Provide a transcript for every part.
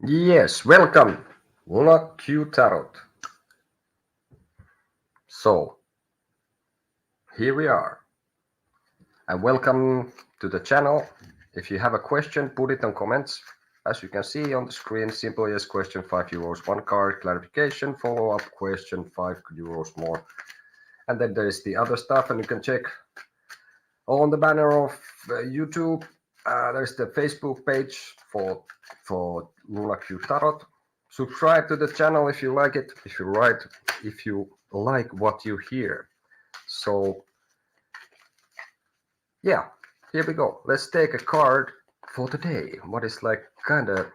Yes, welcome, Luna Q Tarot. So, here we are. And welcome to the channel. If you have a question, put it on comments. As you can see on the screen, simple yes question, €5, one card, clarification, follow-up question, €5 more. And then there is the other stuff, and you can check on the banner of YouTube. There's the Facebook page for Luna Q Tarot. Subscribe to the channel if you like it, if you like what you hear. So yeah, here we go. Let's take a card for today. What is like kind of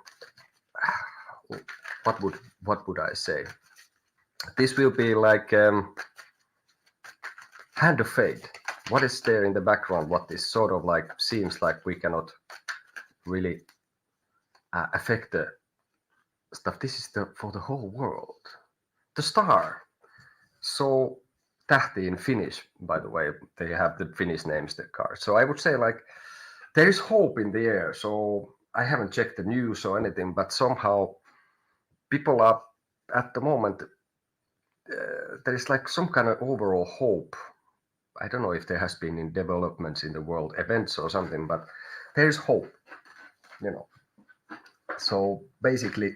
what would I say? This will be like hand of fate. What is there in the background? What is sort of like seems like we cannot really affect the stuff. This is for the whole world. The star. So tähti in Finnish, by the way, they have the Finnish names, the cards. So I would say like there is hope in the air. So I haven't checked the news or anything, but somehow people are at the moment, there is like some kind of overall hope. I don't know if there has been in developments in the world, events or something, but there is hope, you know. So basically,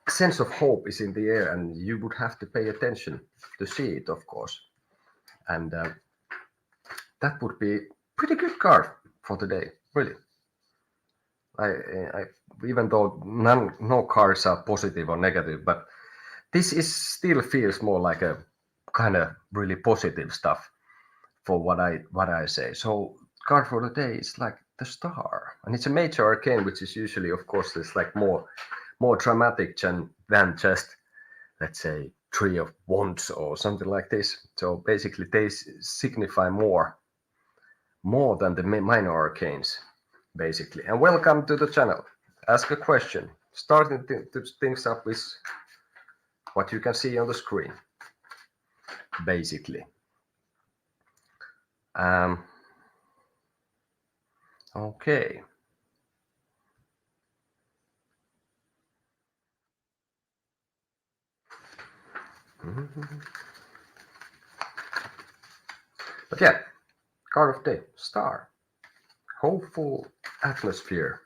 sense of hope is in the air, and you would have to pay attention to see it, of course. And that would be pretty good card for today, really. I even though no cards are positive or negative, but this is still feels more like a kind of really positive stuff for what I say. So card for today is like the star, and it's a major arcane, which is usually, of course, it's like more dramatic than just, let's say, Three of Wands or something like this. So basically, they signify more than the minor arcanes, basically. And welcome to the channel. Ask a question. Starting things up with what you can see on the screen, basically. Okay. But yeah, card of day, star. Hopeful atmosphere.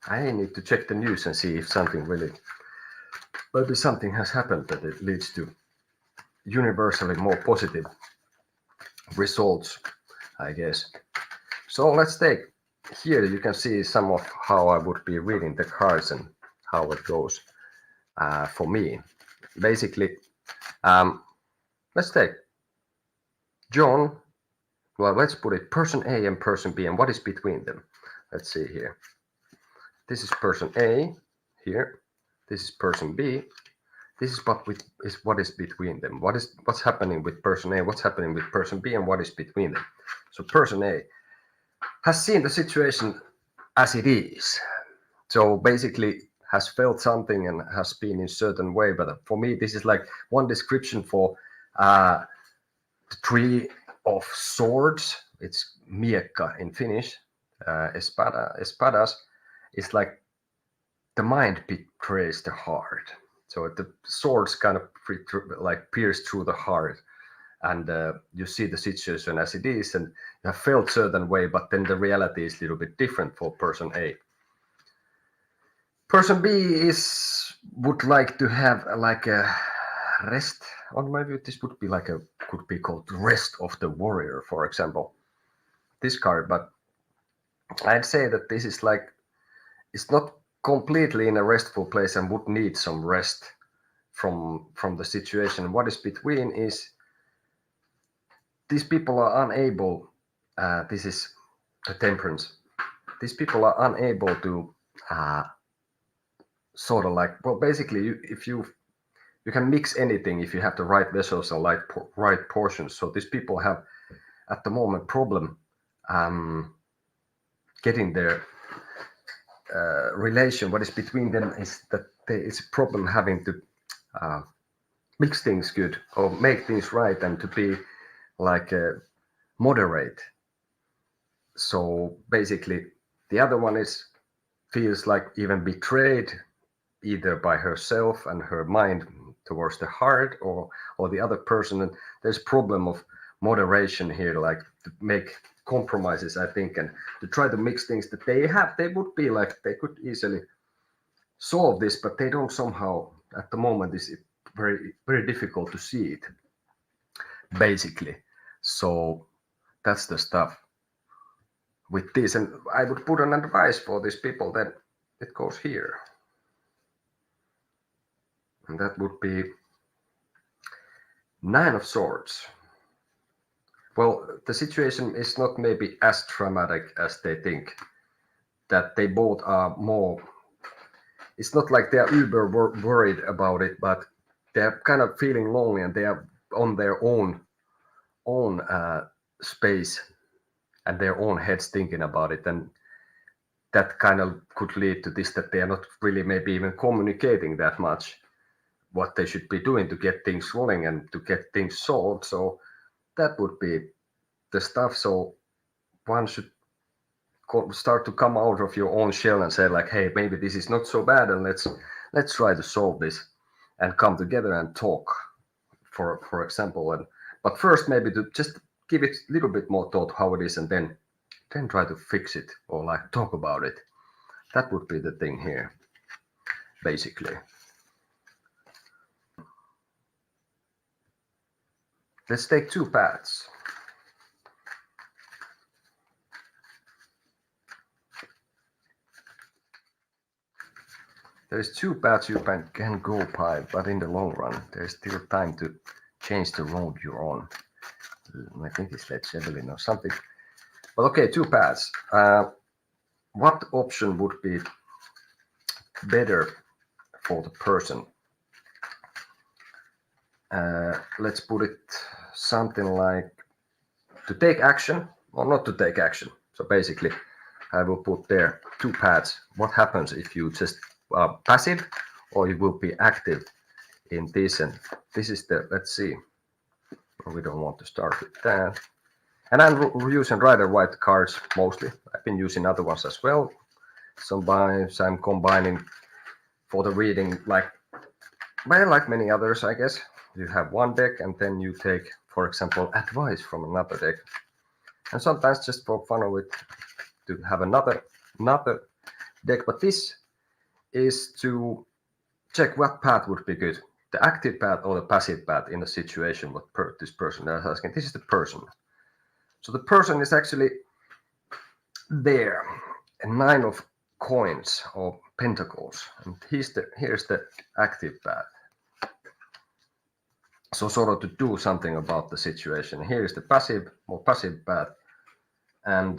I need to check the news and see if something really, maybe something has happened that it leads to universally more positive results, I guess. So let's take, here you can see some of how I would be reading the cards and how it goes for me. Basically, let's take John. Well, let's put it person A and person B, and what is between them? Let's see here. This is person A here. This is person B. This is what is between them. What's happening with person A? What's happening with person B? And what is between them? So person A has seen the situation as it is. So basically has felt something and has been in a certain way. But for me, this is like one description for the Three of Swords. It's miekka in Finnish. Espadas is like the mind betrays the heart. So the swords kind of like pierce through the heart, and you see the situation as it is, and you have felt certain way, but then the reality is a little bit different for person A. Person B would like to have like a rest, or maybe this would be like could be called rest of the warrior, for example, this card. But I'd say that this is like, it's not completely in a restful place and would need some rest from the situation. What is between is these people are unable, this is the Temperance, these people are unable to sort of like, well, basically if you can mix anything if you have the right vessels and right portions. So these people have at the moment problem getting their relation. What is between them is that there is a problem having to mix things good or make things right, and to be like moderate. So basically, the other one feels like even betrayed, either by herself and her mind towards the heart, or the other person. And there's problem of moderation here, like to make compromises, I think, and to try to mix things that they would be like they could easily solve this, but they don't somehow at the moment. Is very difficult to see it, basically. So that's the stuff with this, and I would put an advice for these people that it goes here, and that would be Nine of Swords. Well, the situation is not maybe as dramatic as they think, that they both are more, it's not like they are uber worried about it, but they're kind of feeling lonely and they are on their own space and their own heads thinking about it. And that kind of could lead to this, that they are not really maybe even communicating that much what they should be doing to get things rolling and to get things solved. So that would be the stuff. So one should start to come out of your own shell and say like, hey, maybe this is not so bad, and let's try to solve this and come together and talk, for example. And but first maybe to just give it a little bit more thought how it is, and then try to fix it or like talk about it. That would be the thing here, basically. Let's take two paths. There's two paths you can go by, but in the long run, there's still time to change the road you're on. I think it's Led Zeppelin or something. But okay, two paths. What option would be better for the person? Let's put it something like to take action or not to take action. So basically, I will put there two paths. What happens if you just are passive or you will be active in this? And this is the, let's see, we don't want to start with that. And I'm using Rider-Waite cards mostly. I've been using other ones as well. Sometimes I'm combining for the reading, like many others, I guess. You have one deck and then you take, for example, advice from another deck. And sometimes just for fun of it, to have another deck. But this is to check what path would be good, the active path or the passive path in a situation what this person is asking. This is the person. So the person is actually there, a nine of coins or pentacles, and here's the active path. So sort of to do something about the situation. Here is the more passive path, and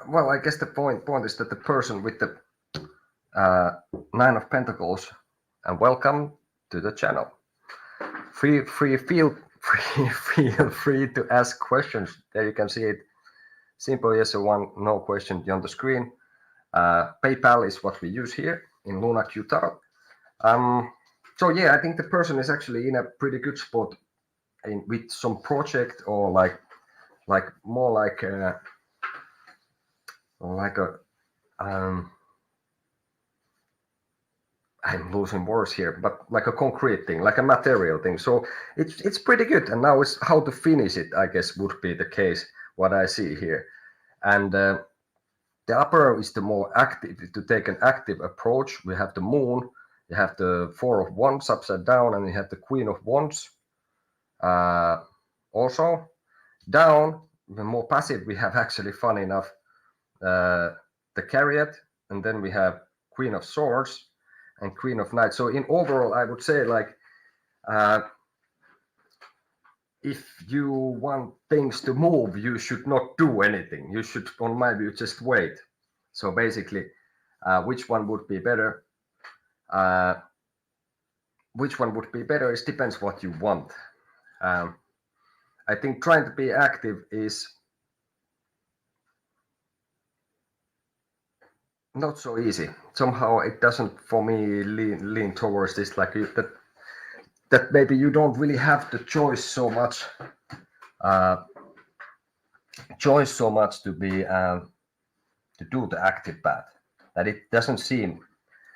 well, I guess the point is that the person with the Nine of Pentacles, and welcome to the channel. Feel free to ask questions. There you can see it. Simple yes or one, no question on the screen. PayPal is what we use here in Luna Q Tarot. So yeah, I think the person is actually in a pretty good spot with some project or more like a I'm losing words here, but like a concrete thing, like a material thing. So it's pretty good. And now it's how to finish it, I guess, would be the case, what I see here. And the upper is the more active, to take an active approach. We have the Moon, you have the Four of Wands upside down, and you have the Queen of Wands. Also, down, the more passive, we have actually, fun enough, the Chariot, and then we have Queen of Swords and Queen of Knights. So in overall, I would say like, if you want things to move, you should not do anything. You should, on my view, just wait. So basically, which one would be better? Which one would be better? It depends what you want. I think trying to be active is not so easy. Somehow it doesn't, for me, lean towards this, like that that maybe you don't really have the choice so much, uh, to be to do the active path, that it doesn't seem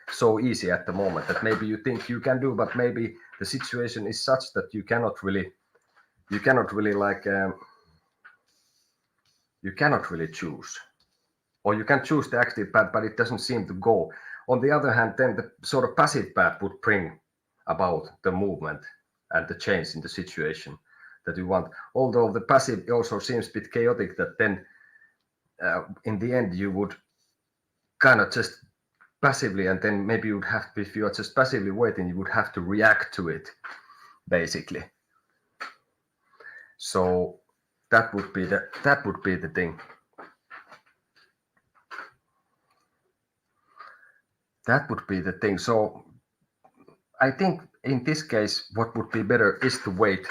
so easy at the moment, that maybe you think you can do, but maybe the situation is such that you cannot really like you cannot really choose, or you can choose the active path but it doesn't seem to go. On the other hand, then the sort of passive path would bring about the movement and the change in the situation that you want, although the passive also seems a bit chaotic, that then in the end you would kind of just passively, and then maybe you would have to, if you are just passively waiting, you would have to react to it basically. So that would be the thing. That would be the thing. So I think in this case, what would be better is to wait,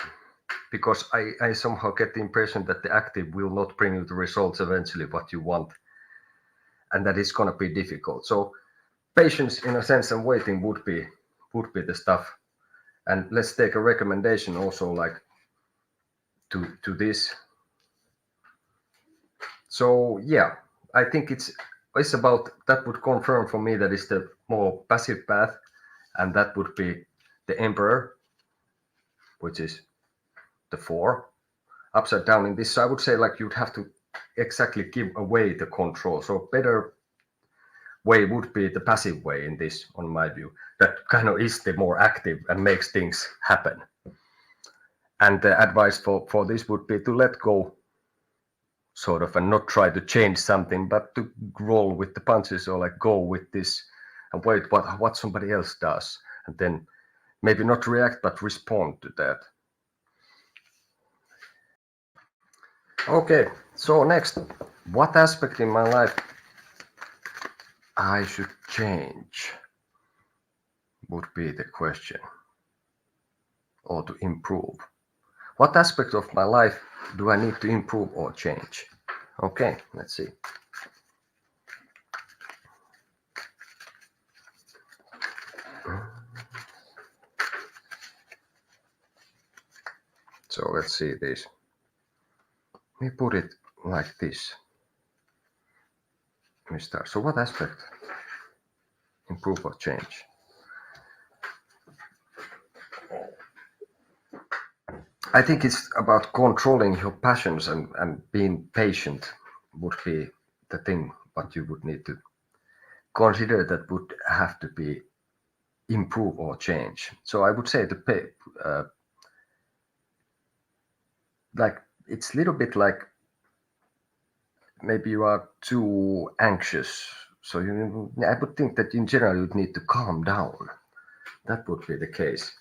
because I somehow get the impression that the active will not bring you the results eventually what you want, and that it's going to be difficult. So patience in a sense and waiting would be the stuff. And let's take a recommendation also, like to this. So yeah, I think it's about, that would confirm for me that it's the more passive path, and that would be the Emperor, which is the 4 upside down in this. So I would say like you'd have to exactly give away the control. So better way would be the passive way in this, on my view. That kind of is the more active and makes things happen. And the advice for this would be to let go, sort of, and not try to change something, but to roll with the punches, or like go with this and wait what somebody else does, and then maybe not react but respond to that. Okay, so next, what aspect in my life I should change would be the question, or to improve. What aspect of my life do I need to improve or change? Okay, let's see. So let's see this. Let me put it like this. Let me start. So what aspect? Improve or change? I think it's about controlling your passions, and being patient would be the thing what you would need to consider, that would have to be improve or change. So I would say like it's a little bit like maybe you are too anxious. So I would think that in general you'd need to calm down. That would be the case.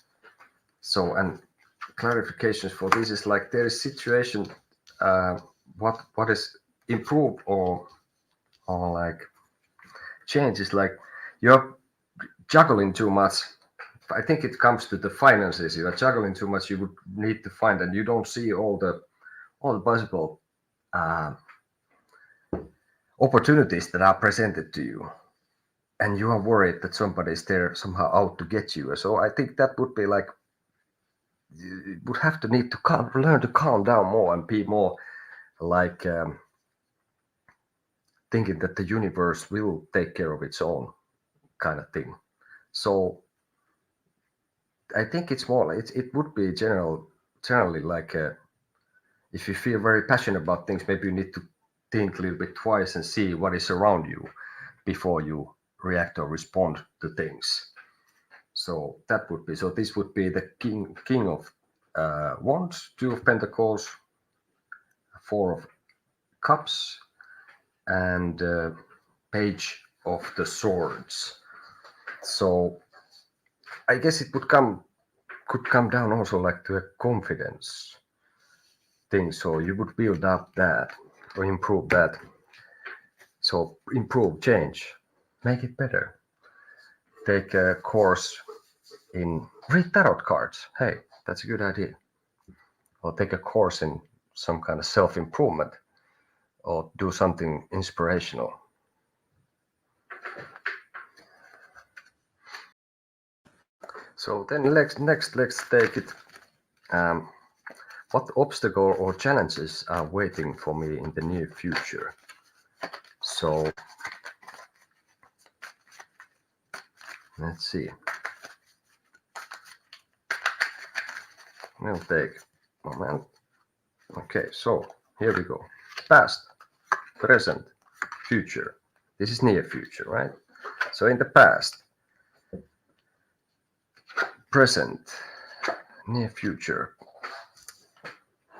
So, and clarifications for this is like there is situation, what is improve or like change is like you're juggling too much. I think it comes to the finances. You are juggling too much. You would need to find, and you don't see all the possible opportunities that are presented to you, and you are worried that somebody is there somehow out to get you. So I think that would be like, you would have to need to learn to calm down more and be more like thinking that the universe will take care of its own kind of thing. So I think it's more like it would be generally like if you feel very passionate about things, maybe you need to think a little bit twice and see what is around you before you react or respond to things. So that would be, so this would be the king of wands, 2 of pentacles, 4 of cups, and page of the swords. So I guess it could come down also like to a confidence thing. So you would build up that or improve that. So improve, change, make it better. Take a course in read tarot cards. Hey, that's a good idea. Or take a course in some kind of self-improvement, or do something inspirational. So then next let's take it. What obstacle or challenges are waiting for me in the near future? So let's see. We'll take a moment. Okay, so here we go. Past, present, future. This is near future, right? So in the past, present, near future.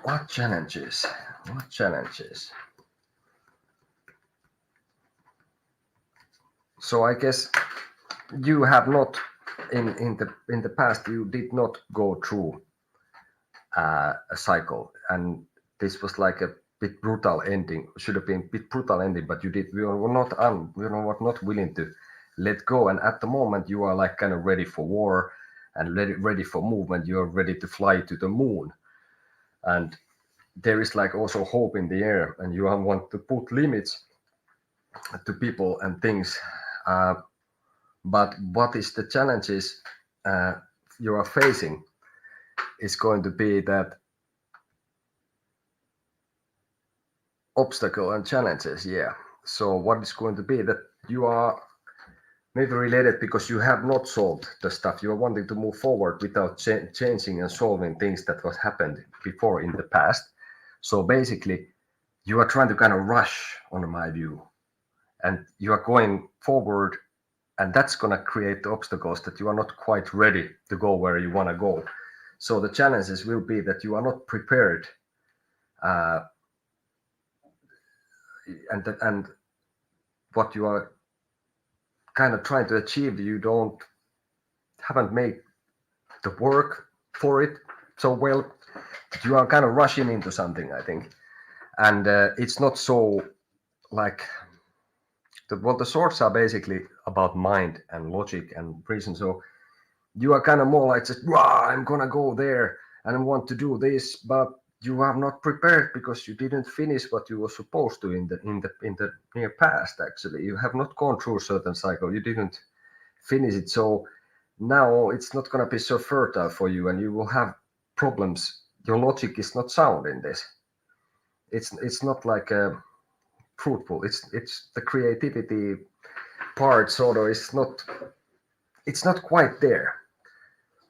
What challenges? What challenges? So I guess you have not in the past you did not go through a cycle, and this was like a bit brutal ending. Should have been a bit brutal ending, but you did. We were not willing to let go. And at the moment, you are like kind of ready for war and ready for movement. You are ready to fly to the moon, and there is like also hope in the air, and you want to put limits to people and things. But what is the challenges you are facing is going to be that obstacle and challenges. Yeah. So what is going to be that you are maybe related because you have not solved the stuff. You are wanting to move forward without changing and solving things that was happened before in the past. So basically, you are trying to kind of rush, on my view, and you are going forward, and that's going to create obstacles that you are not quite ready to go where you want to go. So the challenges will be that you are not prepared, and what you are kind of trying to achieve, you haven't made the work for it so well. You are kind of rushing into something, I think, and it's not so like the swords are basically about mind and logic and reason. So you are kind of more like just, I'm gonna go there and I want to do this, but you are not prepared because you didn't finish what you were supposed to in the near past. Actually, you have not gone through a certain cycle. You didn't finish it, so now it's not gonna be so fertile for you, and you will have problems. Your logic is not sound in this. It's not like fruitful. It's the creativity part sort of is not. It's not quite there.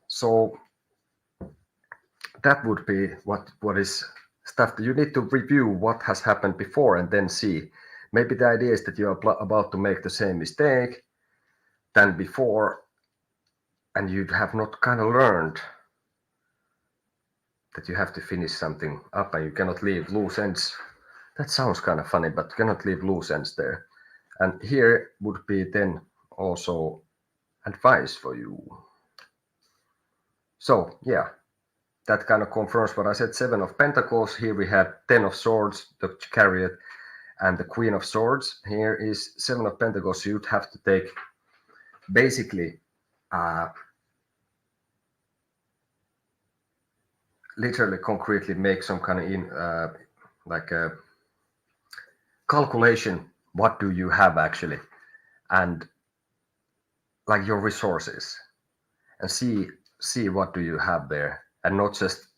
So that would be what is stuff that you need to review what has happened before and then see. Maybe the idea is that you are about to make the same mistake than before, and you have not kind of learned that you have to finish something up and you cannot leave loose ends. That sounds kind of funny, but you cannot leave loose ends there. And here would be then also advice for you. So yeah, that kind of confirms what I said. 7 of Pentacles. Here we had 10 of Swords, the Chariot, and the Queen of Swords. Here is 7 of Pentacles. You'd have to take basically literally concretely make some kind of like a calculation. What do you have actually, and like your resources, and see what do you have there, and not just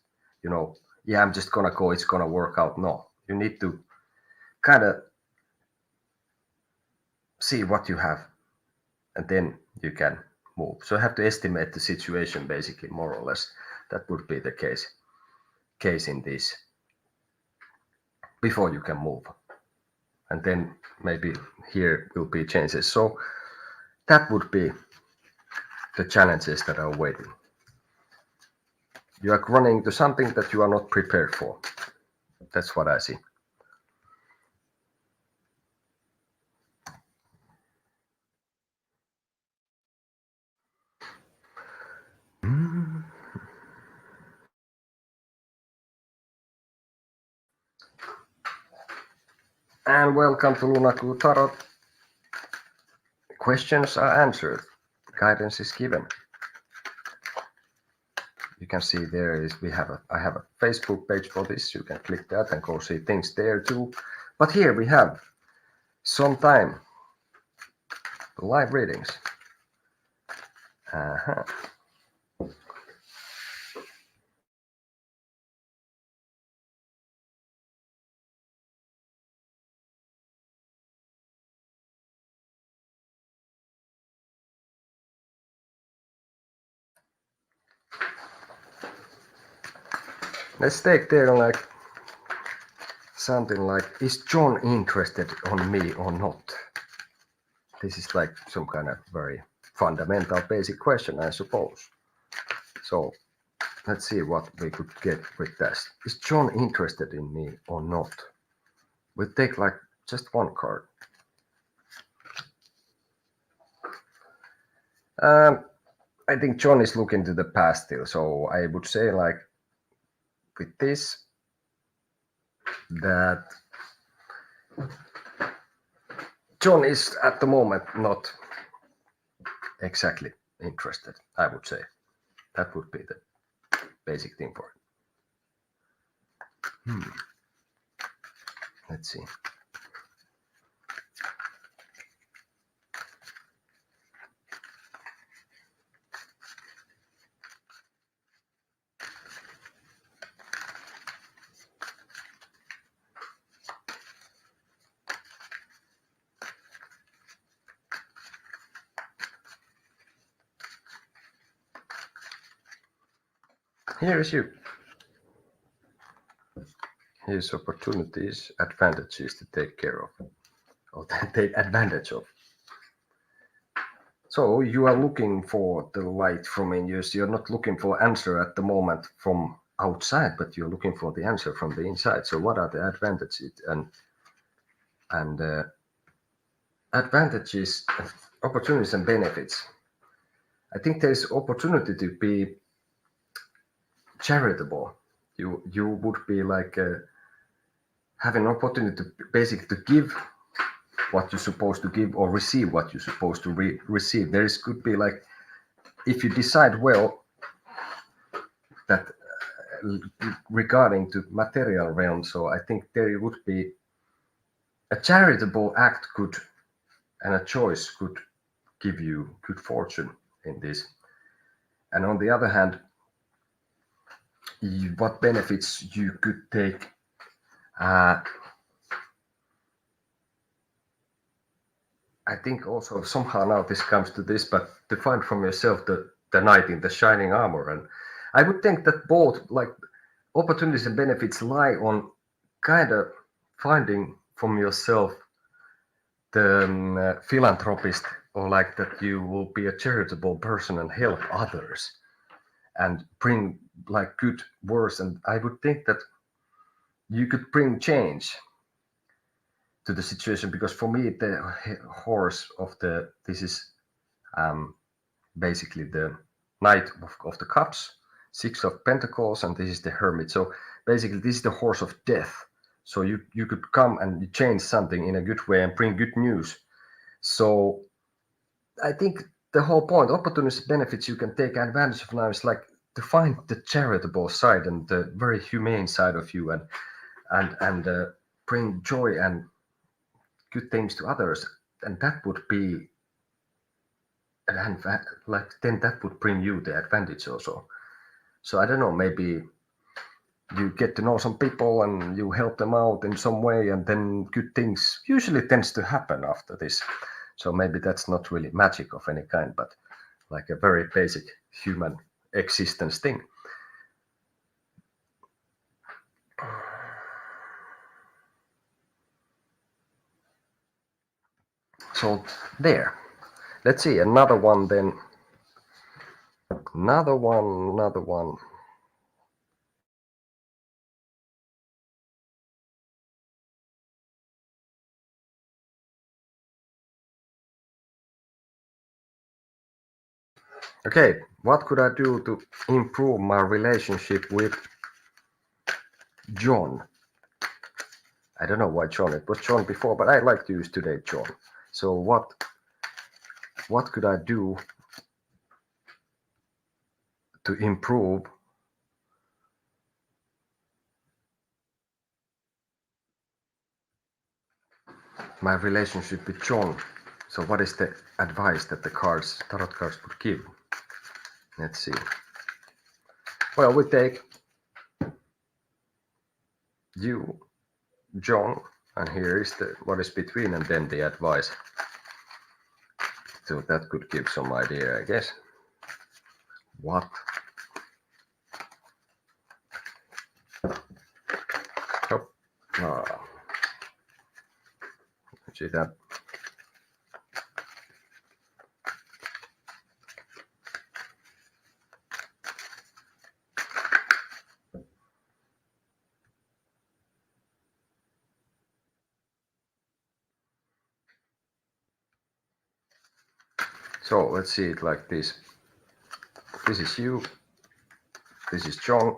yeah, I'm just gonna go, it's gonna work out. No, you need to kind of see what you have, and then you can move. So you have to estimate the situation, basically, more or less. That would be the case in this before you can move, and then maybe here will be changes. So that would be the challenges that are waiting. You are running to something that you are not prepared for. That's what I see. And welcome to Lunaku Tarot. Questions are answered. Guidance is given. You can see there is I have a Facebook page for this. You can click that and go see things there too. But here we have some time. Live readings. Let's take there like something like, is John interested on me or not? This is like some kind of very fundamental basic question, I suppose. So let's see what we could get with this. Is John interested in me or not? We take like just one card. I think John is looking to the past still, so I would say like with this that John is at the moment not exactly interested, I would say. That would be the basic thing for it. Let's see. Here is you. Here's opportunities, advantages to take care of, or take advantage of. So you are looking for the light from in you. You're not looking for answer at the moment from outside, but you're looking for the answer from the inside. So what are the advantages and advantages, opportunities and benefits? I think there's opportunity to be charitable. You would be like have an opportunity to basically to give what you're supposed to give or receive what you're supposed to receive. There is could be like, if you decide well that regarding to material realm, so I think there would be a charitable act could and a choice could give you good fortune in this. And on the other hand, what benefits you could take, I think also somehow now this comes to this, but to find from yourself the knight in the shining armor. And I would think that both like opportunities and benefits lie on kind of finding from yourself the philanthropist, or like that you will be a charitable person and help others and bring like good words. And I would think that you could bring change to the situation, because for me the horse of this is basically the knight of the cups, 6 of pentacles, and this is the hermit. So basically this is the horse of death. So you could come and you change something in a good way and bring good news. So I think the whole point, opportunities, benefits you can take advantage of now is like to find the charitable side and the very humane side of you, and bring joy and good things to others, and that would be like then that would bring you the advantage also. So I don't know, maybe you get to know some people and you help them out in some way, and then good things usually tends to happen after this. So maybe that's not really magic of any kind, but like a very basic human existence thing. So there. Let's see, another one then. Another one. Okay, what could I do to improve my relationship with John? I don't know why John, it was John before, but I like to use today John. So what could I do to improve my relationship with John? So what is the advice that the tarot cards would give? Let's see. Well, we take you, John, and here is what is between, and then the advice. So that could give some idea, I guess. What See that. So let's see it like this. This is you. This is John.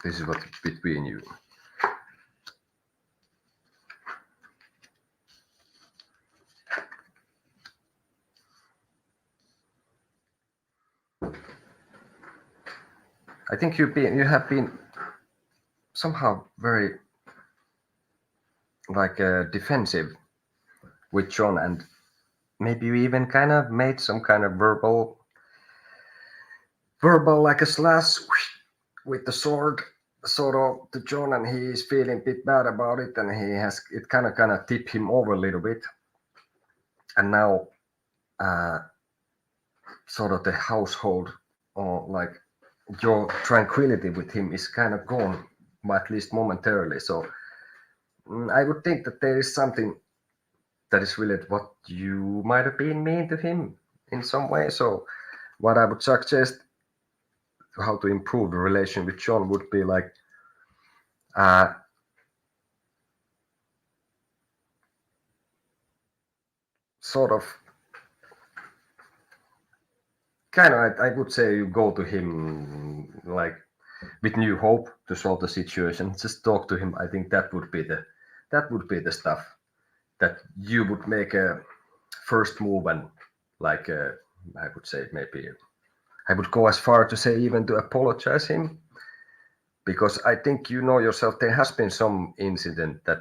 This is what's between you. I think you have been somehow very like defensive with John, and maybe you even kind of made some kind of verbal like a slash with the sword sort of to John, and he is feeling a bit bad about it, and he has it kind of tipped him over a little bit, and now sort of the household or like your tranquility with him is kind of gone, at least momentarily. So I would think that there is something that is related what you might have been mean to him in some way. So what I would suggest how to improve the relation with John would be like sort of I would say you go to him like with new hope to solve the situation. Just talk to him. I think that would be the stuff that you would make a first move, and like I would say maybe I would go as far to say even to apologize him, because I think you know yourself there has been some incident that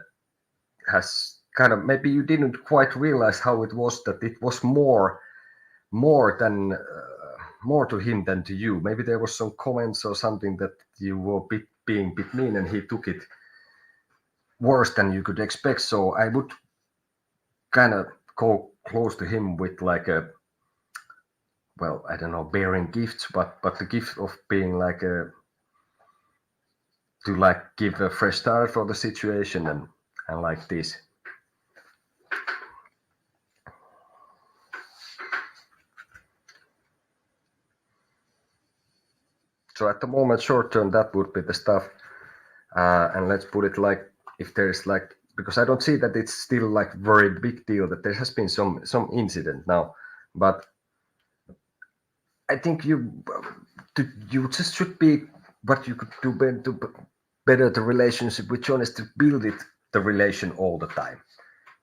has kind of maybe you didn't quite realize how it was, that it was more than more to him than to you. Maybe there was some comments or something that you were being a bit mean, and he took it worse than you could expect. So I would kind of go close to him with like a, well, I don't know, bearing gifts, but the gift of being like a, to like give a fresh start for the situation, and like this. So at the moment, short term, that would be the stuff. And let's put it like, if there's like, because I don't see that it's still like very big deal that there has been some incident now, but I think you just should be, what you could do better the relationship with John is to build the relation all the time.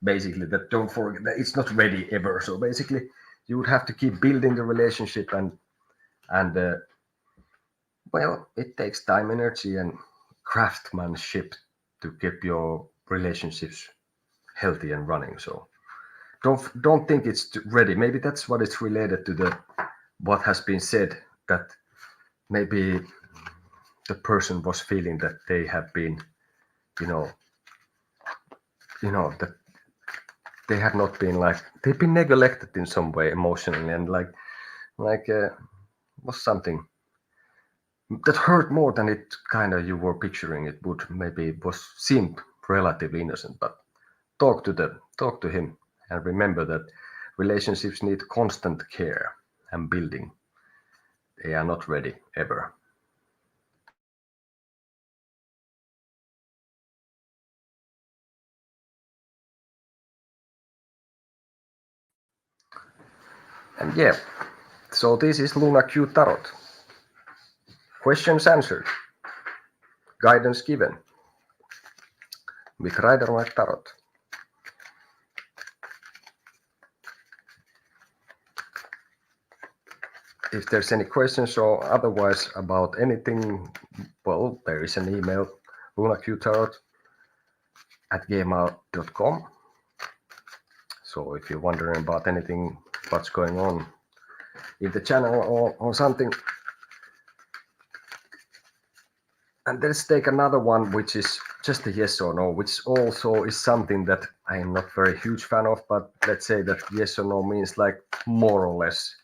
Basically, that don't forget that it's not ready ever. So basically, you would have to keep building the relationship, and well, it takes time, energy, and craftsmanship to keep your relationships healthy and running. So don't think it's ready. Maybe that's what it's related to the what has been said, that maybe the person was feeling that they have been, you know that they have not been like, they've been neglected in some way emotionally, and like was something that hurt more than it kind of you were picturing it would. Maybe it was seemed relatively innocent, but talk to him, and remember that relationships need constant care and building. They are not ready ever. And yeah, so this is Luna Q Tarot. Questions answered, guidance given with Rider-Waite Tarot. If there's any questions or otherwise about anything, well, there is an email, lunaqtarot@gmail.com. So if you're wondering about anything, what's going on in the channel or something. And let's take another one, which is just a yes or no, which also is something that I am not very huge fan of, but let's say that yes or no means like more or less,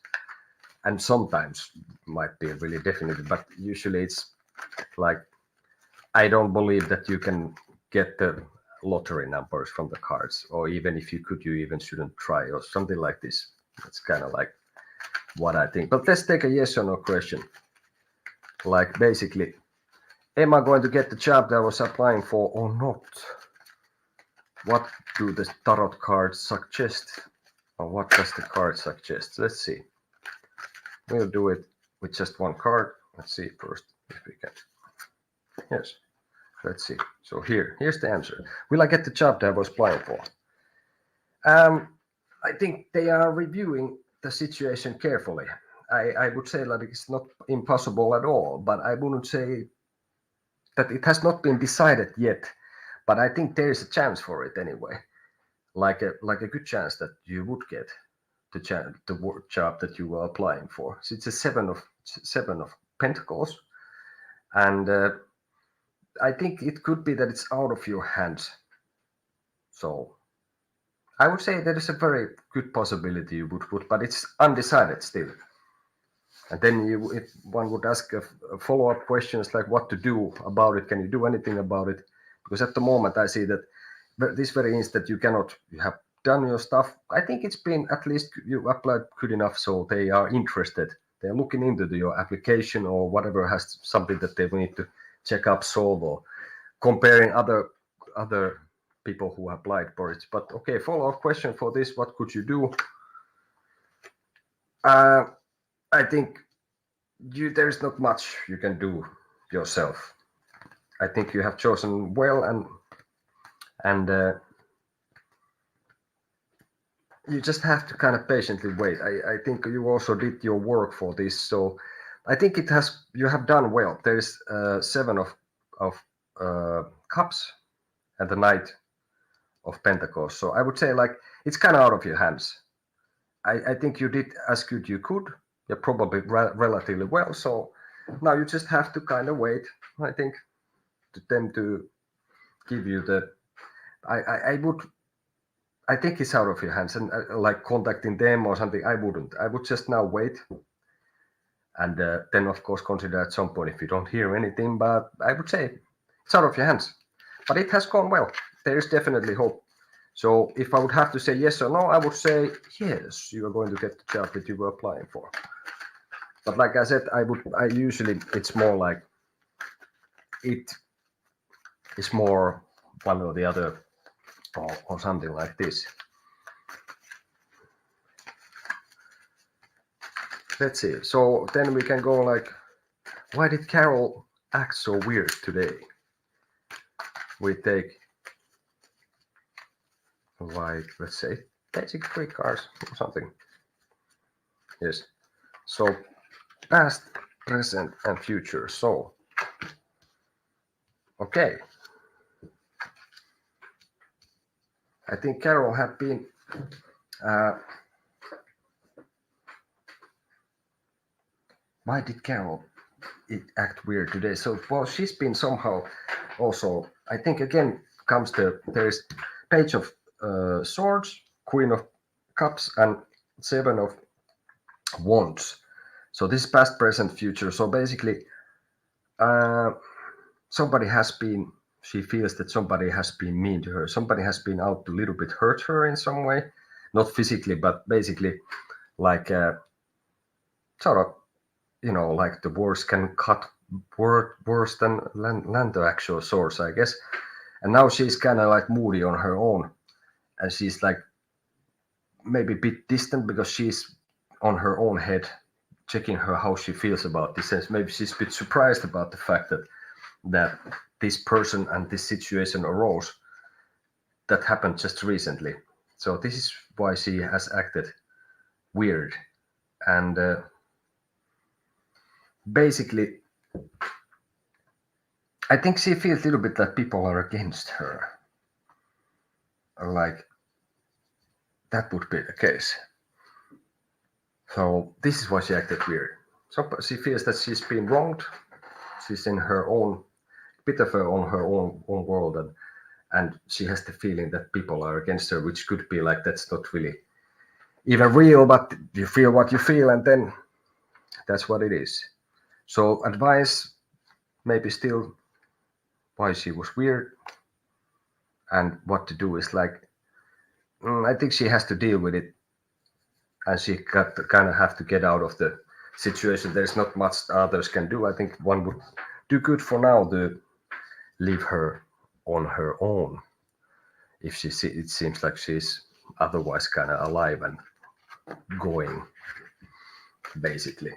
and sometimes might be really definite, but usually it's like, I don't believe that you can get the lottery numbers from the cards, or even if you could, you even shouldn't try, or something like this. That's kind of like what I think. But let's take a yes or no question. Like basically, am I going to get the job that I was applying for or not? What do the tarot cards suggest? Or what does the card suggest? Let's see. We'll do it with just one card. Let's see first if we can. Yes. Let's see. So here's the answer. Will I get the job that I was applying for? I think they are reviewing the situation carefully. I would say that it's not impossible at all, but I wouldn't say that it has not been decided yet. But I think there is a chance for it anyway, like a good chance that you would get the job that you were applying for. So it's a seven of Pentacles, and I think it could be that it's out of your hands. So I would say there is a very good possibility you would put, but it's undecided still. And then if one would ask a follow-up questions like what to do about it, can you do anything about it? Because at the moment I see that this very instant you have done your stuff. I think it's been, at least you applied good enough, so they are interested. They're looking into your application or whatever has something that they need to check up, solve, or comparing other people who applied for it. But okay, follow-up question for this: what could you do? I think there's not much you can do yourself. I think you have chosen well, and you just have to kind of patiently wait. I think you also did your work for this, so I think you have done well. There's Seven of Cups and the Knight of Pentacles. So I would say like it's kind of out of your hands. I think you did as good you could. You're probably relatively well. So now you just have to kind of wait. I think to them to give you the. I think it's out of your hands, and like contacting them or something. I wouldn't. I would just now wait, and then of course consider at some point if you don't hear anything. But I would say it's out of your hands. But it has gone well. There is definitely hope. So if I would have to say yes or no, I would say yes, you are going to get the job that you were applying for. But like I said, I usually, it's more like it is more one or the other or something like this. Let's see. So then we can go like, why did Carol act so weird today? We take like, let's say, basic 3 cards or something. Yes. So past, present, and future. So, okay. I think Carol had been why did Carol act weird today? So, well, she's been somehow also, I think again comes there's Page of Swords, Queen of Cups, and 7 of Wands. So this is past, present, future. So basically, she feels that somebody has been mean to her. Somebody has been out to a little bit hurt her in some way, not physically, but basically like sort of, like the words can cut worse than land the actual source, I guess. And now she's kind of like moody on her own, and she's like maybe a bit distant because she's on her own head, checking her how she feels about this, and maybe she's a bit surprised about the fact that this person and this situation arose that happened just recently. So this is why she has acted weird, and basically I think she feels a little bit that people are against her, like that would be the case. So this is why she acted weird. So she feels that she's been wronged. She's in her own bit of her own world, and she has the feeling that people are against her, which could be like that's not really even real, but you feel what you feel, and then that's what it is. So advice, maybe still why she was weird. and what to do is like, I think she has to deal with it, and she got to kind of have to get out of the situation. There's not much others can do. I think one would do good for now to leave her on her own. If it seems like she's otherwise kind of alive and going, basically.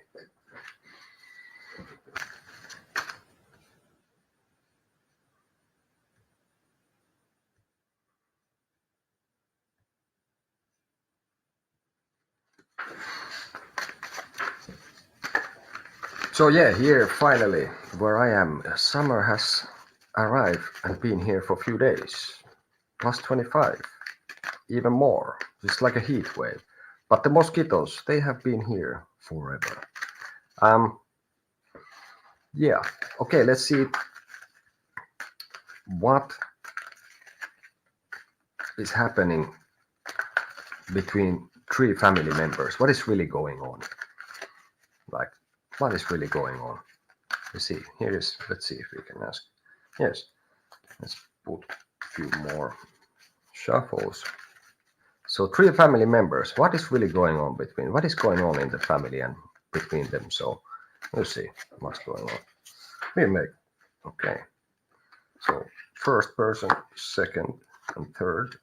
So yeah, here finally, where I am, summer has arrived and been here for a few days. Plus 25, even more. It's like a heat wave. But the mosquitoes, they have been here forever. Yeah. Okay, let's see what is happening between three family members. What is really going on? Like, what is really going on? Let's see. Here is. Let's see if we can ask. Yes. Let's put a few more shuffles. So three family members. What is really going on between? What is going on in the family and between them? So let's see what's going on. We make. Okay. So first person, second, and third.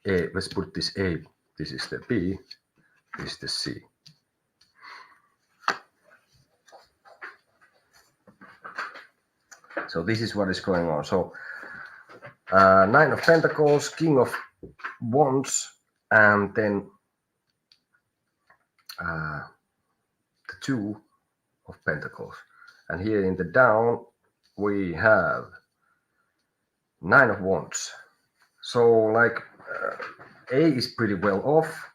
A. Let's put this A. This is the B. This is the C. So this is what is going on. So Nine of Pentacles, King of Wands, and then the Two of Pentacles. And here in the down, we have Nine of Wands. So like A is pretty well off.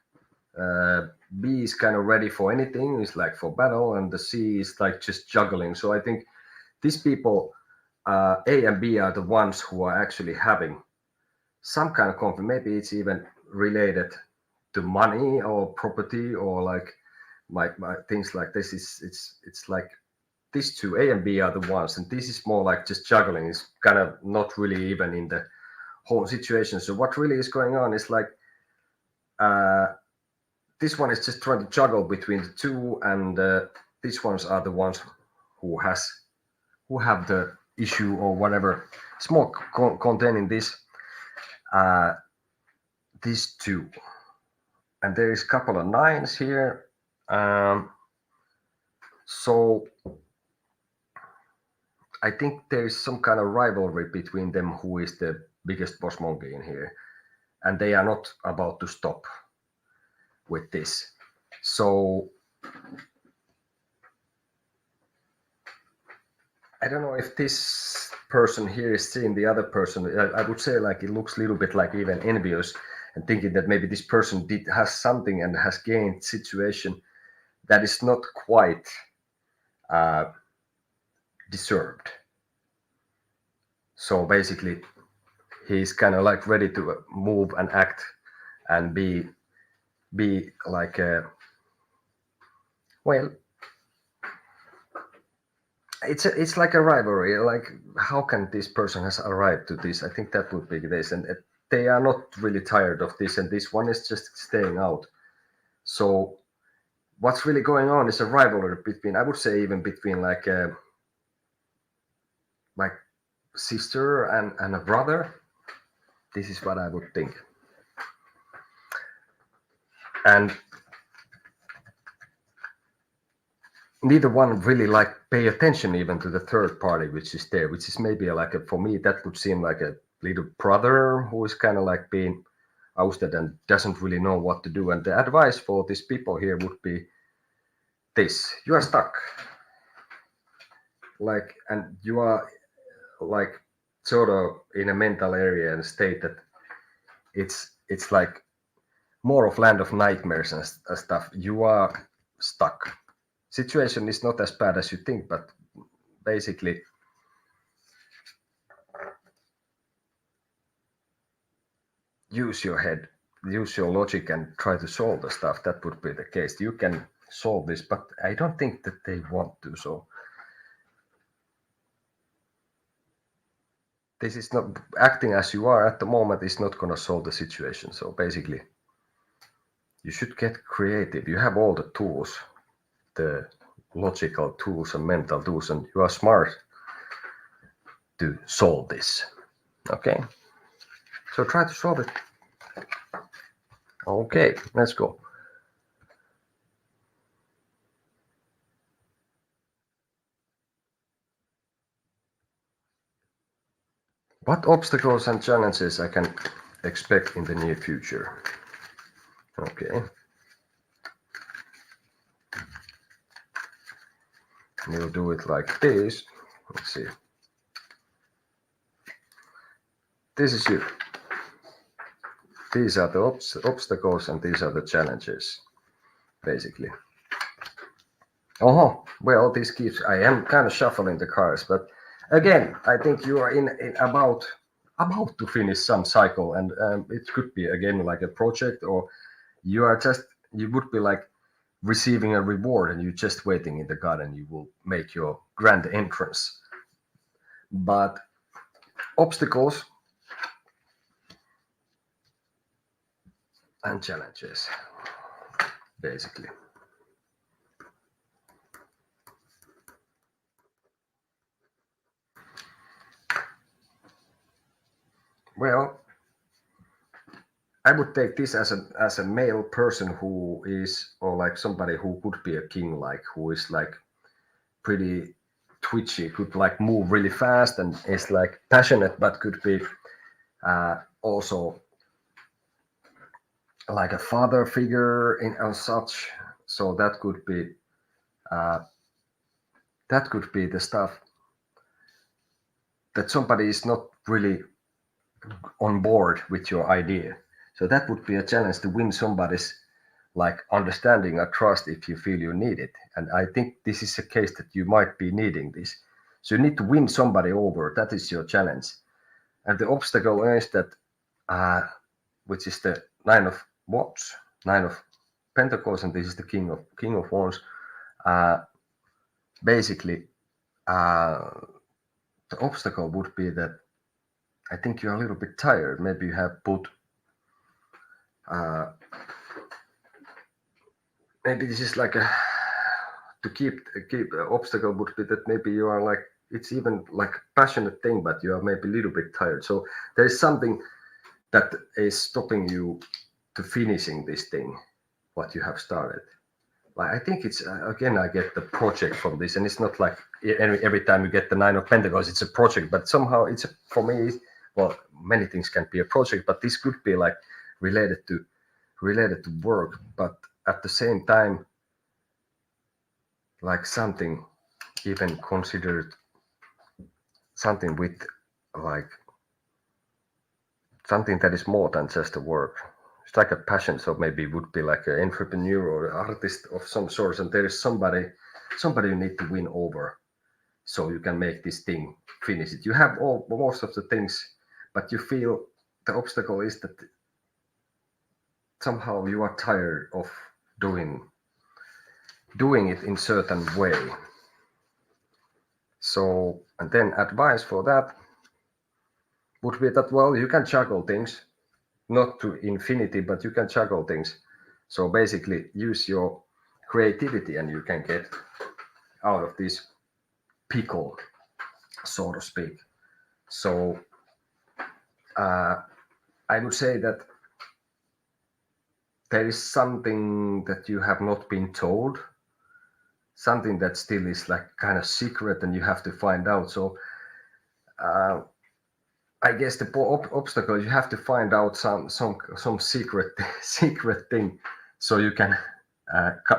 B is kind of ready for anything. It's like for battle, and the C is like just juggling. So I think these people, A and B, are the ones who are actually having some kind of conflict. Maybe it's even related to money or property or like my things like this. It's like these two, A and B, are the ones, and this is more like just juggling. It's kind of not really even in the whole situation. So what really is going on is like this one is just trying to juggle between the two, and these ones are the ones who have the issue or whatever. It's more containing this these two, and there is a couple of nines here. So I think there is some kind of rivalry between them, who is the biggest boss monkey in here, and they are not about to stop with this. So I don't know if this person here is seeing the other person. I would say like it looks a little bit like even envious, and thinking that maybe this person has something and has gained situation that is not quite deserved. So basically, he's kind of like ready to move and act and be like well, it's like a rivalry. Like, how can this person has arrived to this? I think that would be this, and they are not really tired of this, and this one is just staying out. So what's really going on is a rivalry between, I would say, even between like sister and a brother. This is what I would think. And neither one really like pay attention even to the third party which is there, which is maybe like for me that would seem like a little brother who is kind of like being ousted and doesn't really know what to do. And the advice for these people here would be this: you are stuck, like, and you are like sort of in a mental area and state that it's like more of land of nightmares and stuff. You are stuck. Situation is not as bad as you think, but basically use your head, use your logic, and try to solve the stuff. That would be the case. You can solve this, but I don't think that they want to. So this is not acting as you are at the moment is not going to solve the situation. So basically, you should get creative. You have all the tools, the logical tools and mental tools, and you are smart to solve this. Okay, so try to solve it. Okay, let's go. What obstacles and challenges I can expect in the near future? Okay. We'll do it like this. Let's see. This is you. These are the obstacles and these are the challenges, basically. Oh, well, this keeps. I am kind of shuffling the cards, but again, I think you are in about to finish some cycle, and it could be again like a project, or you are just you would be like receiving a reward, and you're just waiting in the garden. You will make your grand entrance, but obstacles and challenges, basically. Well, I would take this as a male person who is, or like somebody who could be a king, like who is like pretty twitchy, could like move really fast and is like passionate, but could be also like a father figure in and such. So uh, that could be the stuff that somebody is not really on board with your idea. So that would be a challenge to win somebody's like understanding or trust if you feel you need it. And I think this is a case that you might be needing this. So you need to win somebody over. That is your challenge. And the obstacle is that, which is the Nine of Wands, Nine of Pentacles, and this is the King of Wands. Basically, the obstacle would be that I think you're a little bit tired. Maybe you have put maybe this is like a to keep obstacle would be that maybe you are like it's even like passionate thing, but you are maybe a little bit tired. So there is something that is stopping you to finishing this thing, what you have started. Like I think it's again I get the project from this, and it's not like every time you get the Nine of Pentacles, it's a project, but somehow it's for me. Well, many things can be a project, but this could be like related to work, but at the same time like something even considered something with like something that is more than just a work. It's like a passion, so maybe it would be like an entrepreneur or an artist of some sort, and there is somebody you need to win over so you can make this thing finish it. You have all most of the things, but you feel the obstacle is that somehow you are tired of doing it in certain way. So, and then advice for that would be that, well, you can juggle things, not to infinity, but you can juggle things. So basically use your creativity and you can get out of this pickle, so to speak. So I would say that there is something that you have not been told, something that still is like kind of secret and you have to find out. So I guess the obstacle you have to find out some secret secret thing, so you can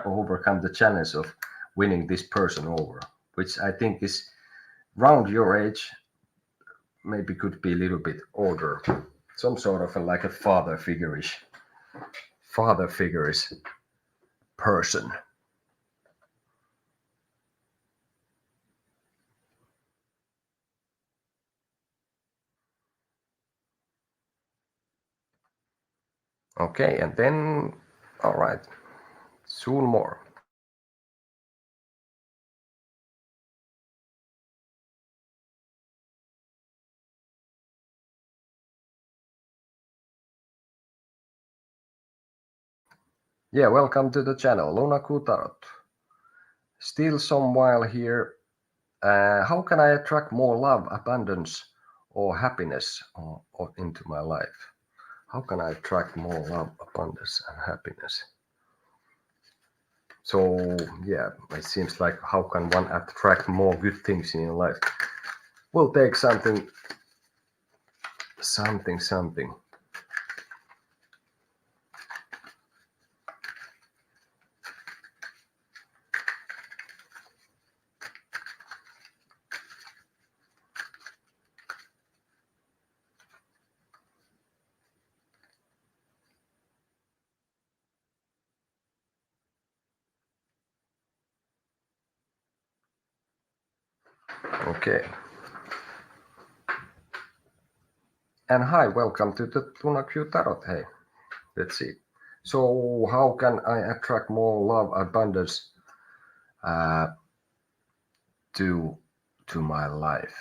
overcome the challenge of winning this person over, which I think is round your age, maybe could be a little bit older, some sort of like a father figure-ish person. Okay, and then all right, soon more. Yeah, welcome to the channel, Lunaku Tarot. Still some while here. How can I attract more love, abundance, or happiness or into my life? How can I attract more love, abundance, and happiness? So yeah, it seems like how can one attract more good things in your life? We'll take something. Okay. And hi, welcome to the Lunaku Tarot. Hey, let's see. So how can I attract more love, abundance to my life?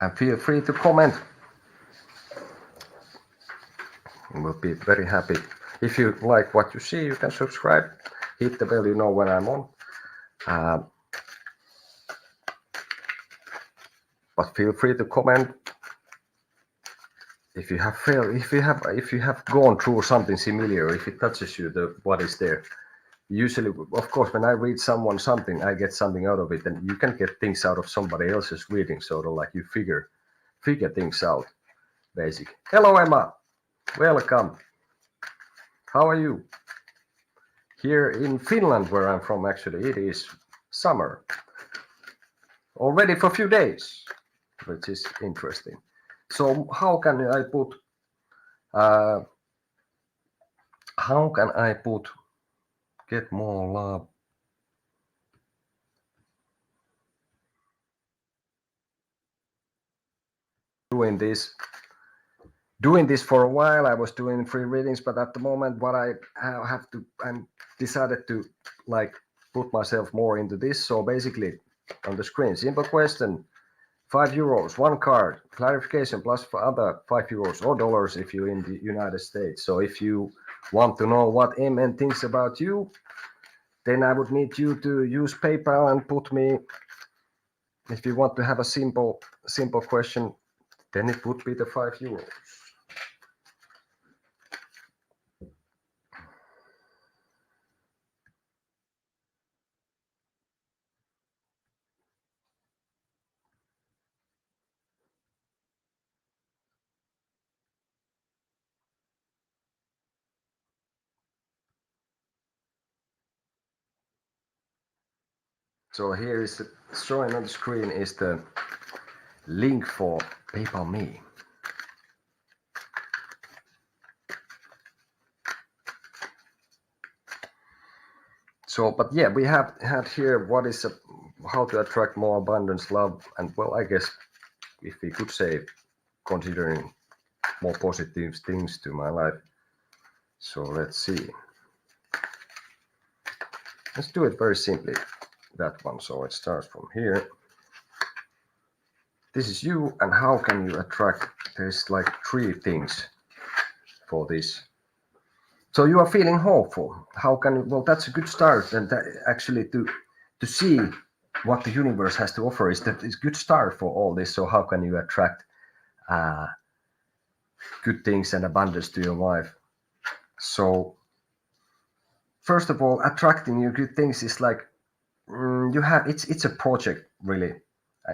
And feel free to comment. We'll be very happy. If you like what you see, you can subscribe, hit the bell, you know when I'm on. But feel free to comment if you have failed, if you have gone through something similar, if it touches you, what is there. Usually, of course, when I read someone something, I get something out of it, and you can get things out of somebody else's reading, sort of like you figure things out, basically. Hello, Emma. Welcome. How are you? Here in Finland, where I'm from, actually, it is summer already for a few days, which is interesting. So how can I put get more love? Doing this for a while. I was doing free readings, but at the moment, what I'm decided to like put myself more into this. So basically, on the screen, simple question, €5, one card, clarification plus other €5 or dollars if you're in the United States. So if you want to know what MN thinks about you, then I would need you to use PayPal and put me. If you want to have a simple question, then it would be the €5. So here is showing on the screen is the link for PayPal Me. So, but yeah, we have had here what is how to attract more abundance, love, and well, I guess if we could say considering more positive things to my life. So let's see. Let's do it very simply. That one. So it starts from here. This is you, and how can you attract? There's like 3 things for this. So you are feeling hopeful. How can you? Well, that's a good start, and actually to see what the universe has to offer is a good start for all this. So how can you attract good things and abundance to your life? So first of all, attracting you good things is like you have it's a project really,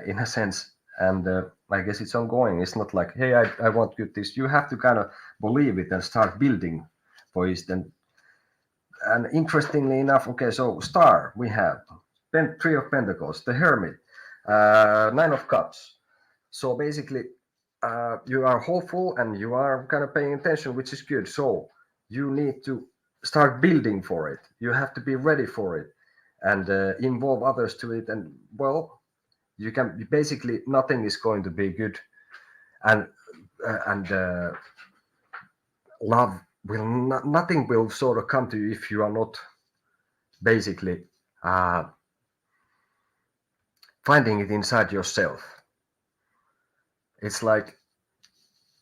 in a sense, and I guess it's ongoing. It's not like, hey, I want good things. You have to kind of believe it and start building for it. And interestingly enough, okay, so star we have 3 of Pentacles, the Hermit, 9 of Cups. So basically, you are hopeful and you are kind of paying attention, which is good. So you need to start building for it. You have to be ready for it and involve others to it. And well, you can basically nothing is going to be good, and love will nothing will sort of come to you if you are not basically finding it inside yourself. It's like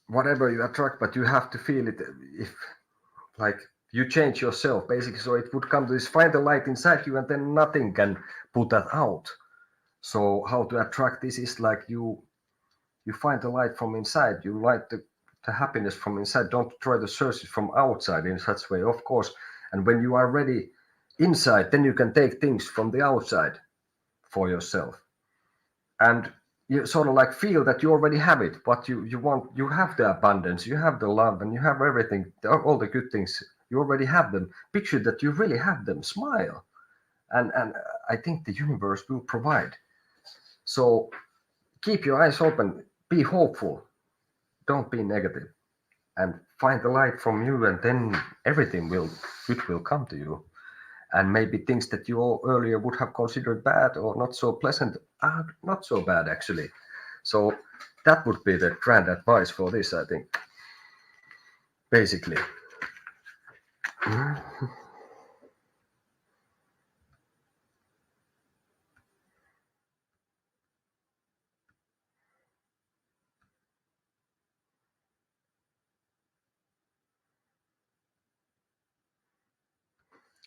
whatever you attract, but you have to feel it. If like you change yourself basically, so it would come to this: find the light inside you, and then nothing can put that out. So how to attract this is like you find the light from inside. You light the happiness from inside. Don't try to search it from outside in such way, of course. And when you are ready inside, then you can take things from the outside for yourself. And you sort of like feel that you already have it, what you want. You have the abundance, you have the love, and you have everything, all the good things. You already have them. Picture that you really have them. Smile, and I think the universe will provide. So keep your eyes open. Be hopeful. Don't be negative, and find the light from you, and then everything good will come to you. And maybe things that you all earlier would have considered bad or not so pleasant are not so bad actually. So that would be the grand advice for this, I think, basically.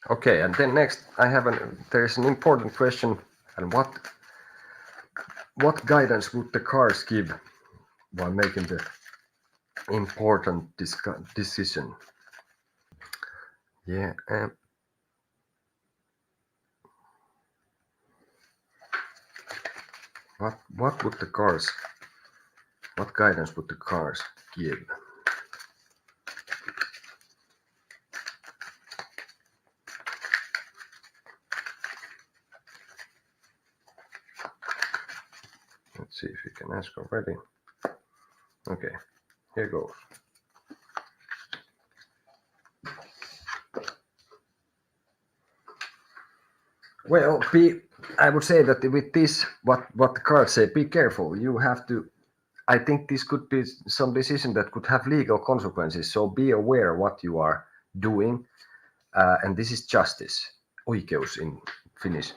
Okay, and then next there's an important question, and what guidance would the cards give while making the important decision? Yeah. What would the cards? What guidance would the cards give? Let's see if you can ask already. Okay, here goes. Well, I would say that with this, what the cards say, be careful. You have to. I think this could be some decision that could have legal consequences. So be aware what you are doing, and this is justice, oikeus in Finnish.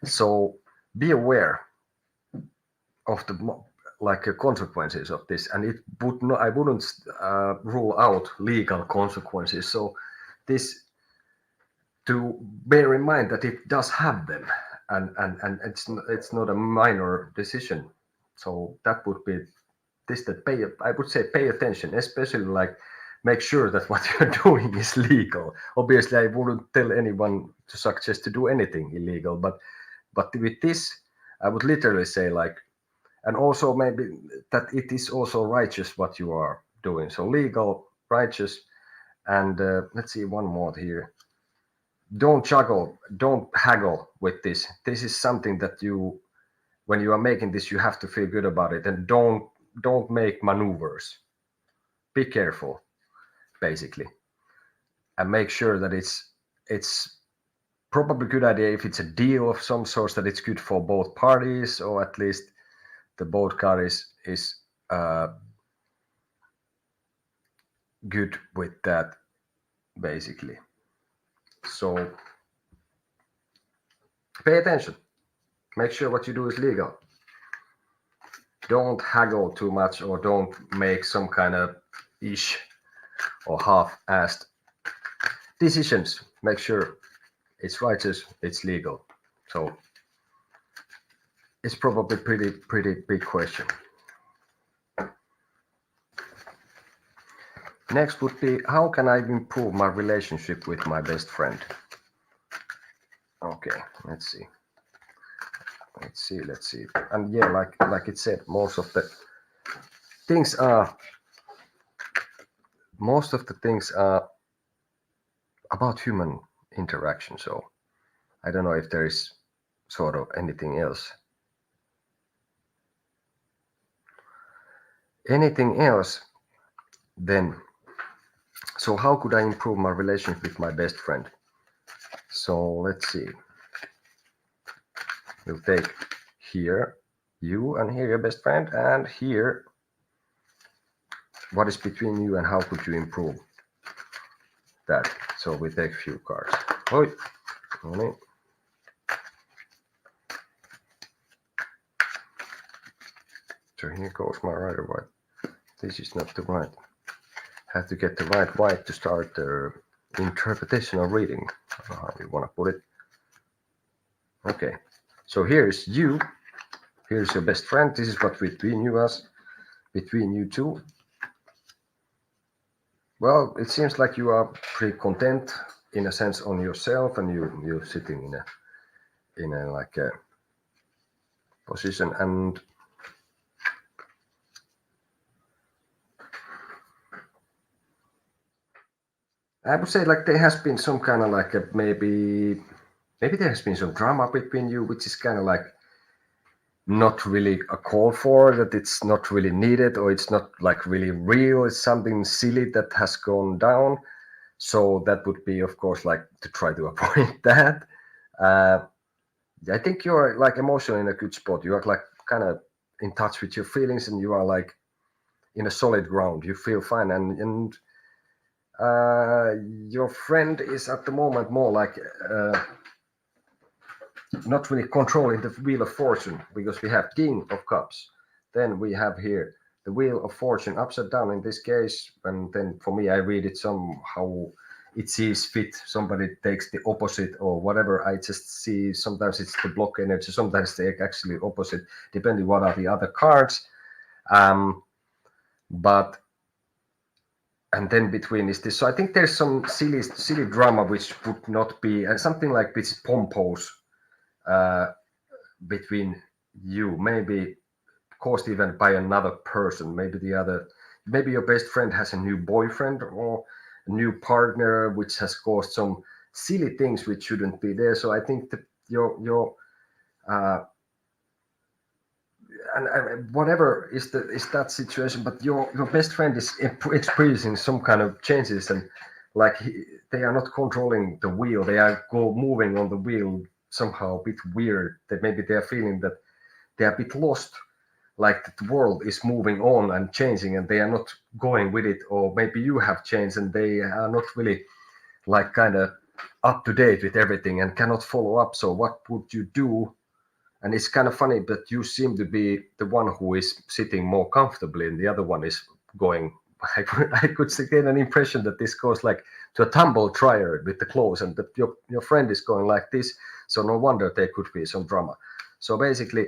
So be aware of the consequences of this, and I wouldn't rule out legal consequences. So this, to bear in mind that it does have them, and it's not a minor decision. So that would be this, that I would say pay attention, especially like make sure that what you're doing is legal. Obviously, I wouldn't tell anyone to suggest to do anything illegal, but with this, I would literally say like, and also maybe that it is also righteous what you are doing. So legal, righteous, and let's see one more here. Don't haggle with this. This is something that when you are making this, you have to feel good about it, and don't make maneuvers. Be careful, basically, and make sure that it's probably a good idea if it's a deal of some sort, that it's good for both parties, or at least the both parties is good with that, basically. So pay attention. Make sure what you do is legal. Don't haggle too much, or don't make some kind of ish or half-assed decisions. Make sure it's righteous, it's legal. So it's probably pretty big question. Next would be, how can I improve my relationship with my best friend? Okay, let's see. And yeah, like it said, most of the things are about human interaction. So I don't know if there is sort of anything else. Then, so how could I improve my relationship with my best friend? So let's see. We'll take here you, and here your best friend, and here what is between you and how could you improve that. So we take a few cards. Oi. So here goes my rider white. This is not the right. Have to get the right white to start the interpretation or reading. How you want to put it. Okay. So here's you. Here's your best friend. This is what between you two. Well, it seems like you are pretty content in a sense on yourself, and you're sitting in a like a position, and I would say like there has been some kind of like a maybe there has been some drama between you, which is kind of like not really a call for, that it's not really needed, or it's not like really real. It's something silly that has gone down. So that would be, of course, like to try to avoid that. I think you're like emotionally in a good spot. You are like kind of in touch with your feelings, and you are like in a solid ground. You feel fine, and your friend is at the moment more like not really controlling the wheel of fortune, because we have King of Cups. Then we have here the Wheel of Fortune upside down in this case, and then for me I read it somehow it sees fit. Somebody takes the opposite or whatever. I just see sometimes it's the block energy, sometimes they actually opposite, depending what are the other cards. But and then between is this. So I think there's some silly drama which would not be something like this pompous between you, maybe caused even by another person. Maybe your best friend has a new boyfriend or a new partner, which has caused some silly things which shouldn't be there. So I think that your and whatever is that situation, but your best friend is experiencing some kind of changes, and like they are not controlling the wheel. They are moving on the wheel somehow a bit weird. That maybe they are feeling that they are a bit lost, like the world is moving on and changing, and they are not going with it. Or maybe you have changed, and they are not really like kind of up to date with everything and cannot follow up. So what would you do? And it's kind of funny that you seem to be the one who is sitting more comfortably, and the other one is going. I could get an impression that this goes like to a tumble dryer with the clothes, and that your friend is going like this. So no wonder there could be some drama. So basically,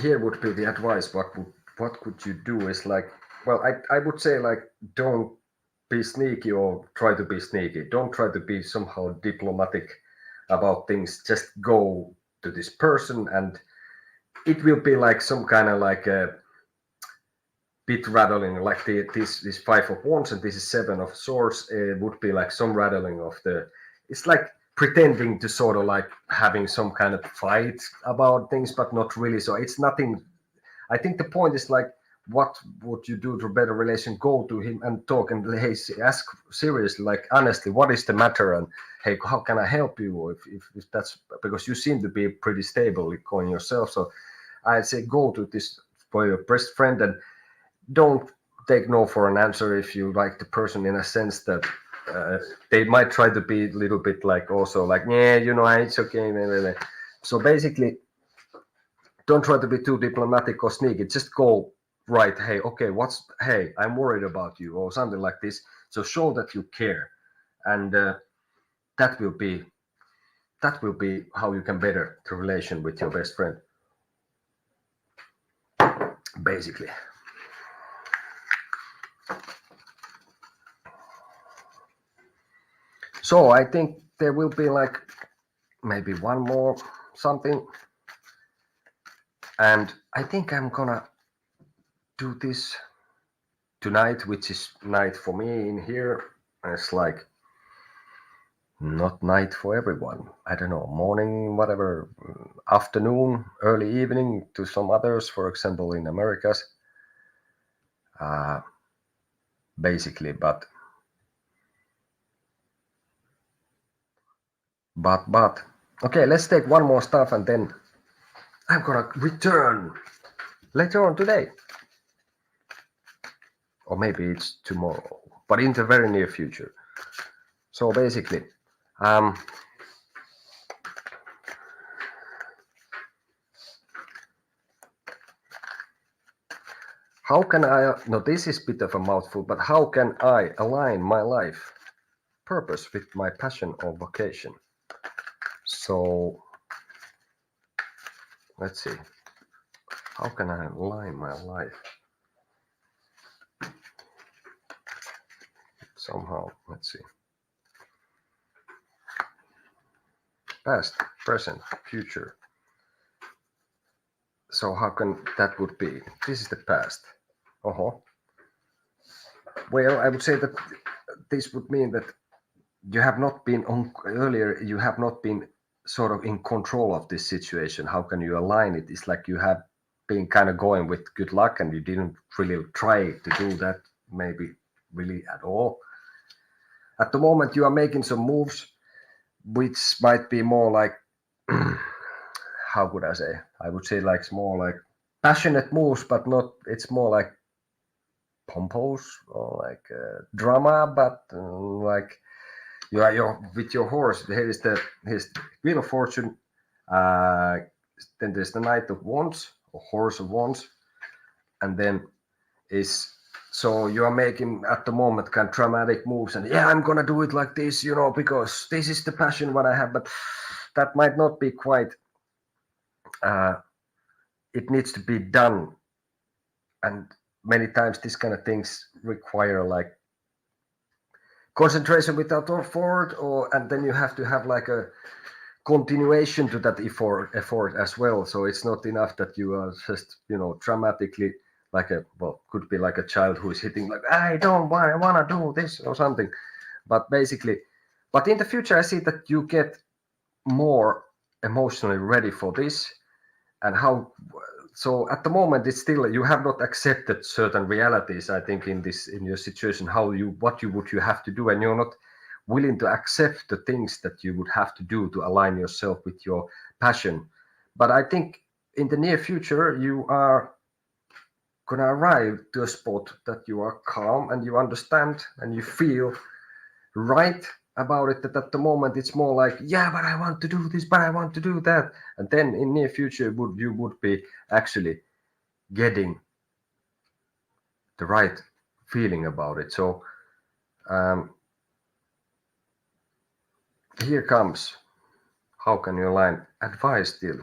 here would be the advice. What could you do is like, well, I would say like don't be sneaky or try to be sneaky. Don't try to be somehow diplomatic about things. Just go to this person, and it will be like some kind of like a bit rattling, like this 5 of Wands and this is 7 of Swords. It would be like some rattling of the. It's like pretending to sort of like having some kind of fight about things, but not really. So it's nothing. I think the point is like, what would you do to better relation? Go to him and talk, and hey, ask seriously, like honestly, what is the matter, and hey, how can I help you? If that's because you seem to be pretty stable going yourself. So I'd say go to this for your best friend, and don't take no for an answer if you like the person, in a sense that they might try to be a little bit like also like, yeah, it's okay. So basically, don't try to be too diplomatic or sneaky. Just go right. Hey, okay, hey, I'm worried about you, or something like this. So show that you care, and that will be how you can better the relation with your best friend. Basically. So I think there will be like maybe one more something, and I think I'm gonna do this tonight, which is night for me in here. It's like not night for everyone. I don't know, morning, whatever, afternoon, early evening to some others, for example, in Americas. Basically, but okay, let's take one more stuff, and then I'm gonna return later on today. Or maybe it's tomorrow, but in the very near future. So basically, How can I, no, this is a bit of a mouthful, but how can I align my life purpose with my passion or vocation? So let's see. How can I align my life? Somehow, let's see. Past, present, future. So how can that would be? This is the past. Well, I would say that this would mean that you have not been on earlier, you have not been sort of in control of this situation. How can you align it? It's like you have been kind of going with good luck and you didn't really try to do that maybe really at all. At the moment you are making some moves which might be more like how could I say? I would say like more like passionate moves, but not, it's more like pompous or like drama, but like you are with your horse. Here is the Wheel of Fortune. Then there's the Knight of Wands or Horse of Wands, and then is so you are making at the moment kind of dramatic moves, and yeah, I'm gonna do it like this, you know, because this is the passion what I have. But that might not be quite. It needs to be done, and many times these kind of things require like concentration without effort, or and then you have to have like a continuation to that effort as well. So it's not enough that you are just, you know, dramatically like a, well, could be like a child who is hitting like, I want to do this or something. But basically, but in the future I see that you get more emotionally ready for this. And how, so at the moment it's still, you have not accepted certain realities, I think, in your situation, what you have to do, and you're not willing to accept the things that you would have to do to align yourself with your passion. But I think in the near future you are gonna arrive to a spot that you are calm and you understand and you feel right about it, that at the moment it's more like, yeah, but I want to do this, but I want to do that. And then in near future you would be actually getting the right feeling about it. So here comes, how can you align advice still?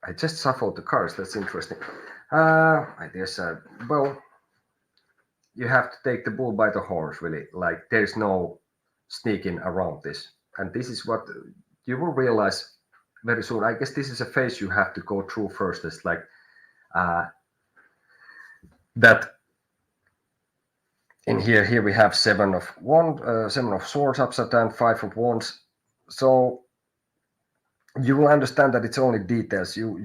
I just shuffled the cards. That's interesting. I guess, well, you have to take the bull by the horns, really. Like, there's no sneaking around this. And this is what you will realize very soon. I guess this is a phase you have to go through first. It's like that. In here we have Seven of Swords upside down, Five of Wands. So you will understand that it's only details. You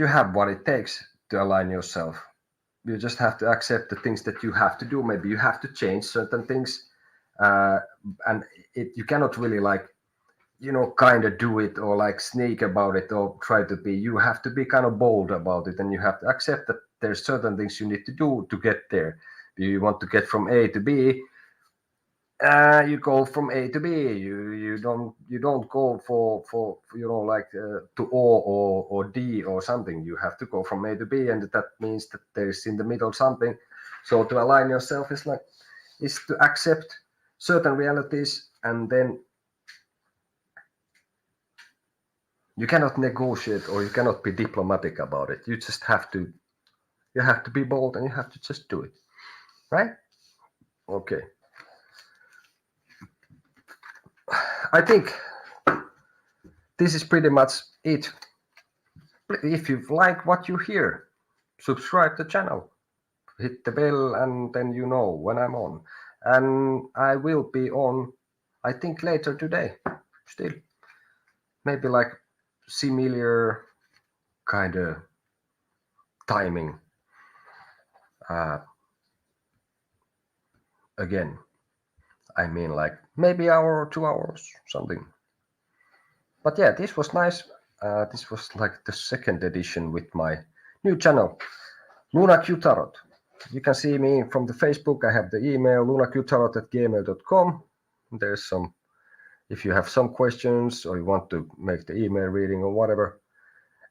have what it takes to align yourself. You just have to accept the things that you have to do. Maybe you have to change certain things, and you cannot really, like, you know, kind of do it or like sneak about it or try to be. You have to be kind of bold about it, and you have to accept that there's certain things you need to do to get there. You want to get from A to B, you go from A to B. You don't go for you know, like to O or D or something. You have to go from A to B, and that means that there's in the middle something. So to align yourself is to accept certain realities, and then you cannot negotiate or you cannot be diplomatic about it. You just have to be bold, and you have to just do it, right? Okay. I think this is pretty much it. If you like what you hear, subscribe to the channel, hit the bell, and then you know when I'm on. And I will be on, I think, later today still. Maybe like similar kind of timing. Again, I mean, like maybe hour or 2 hours, something. But yeah, this was nice. This was like the second edition with my new channel, LunaQ Tarot. You can see me from the Facebook. I have the email lunaqtarot@gmail.com. There's if you have some questions or you want to make the email reading or whatever,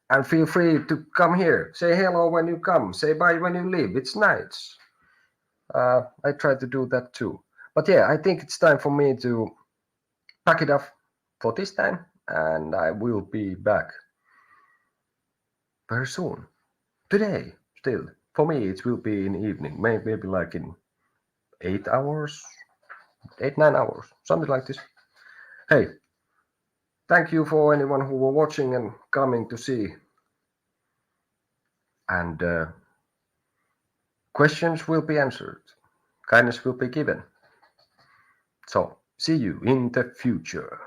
And feel free to come here. Say hello when you come. Say bye when you leave. It's nice. I try to do that too. But yeah, I think it's time for me to pack it up for this time. And I will be back very soon. Today, still. For me, it will be in the evening. Maybe like in 8 hours, 8, 9 hours, something like this. Hey, thank you for anyone who were watching and coming to see. And questions will be answered. Kindness will be given. So, see you in the future.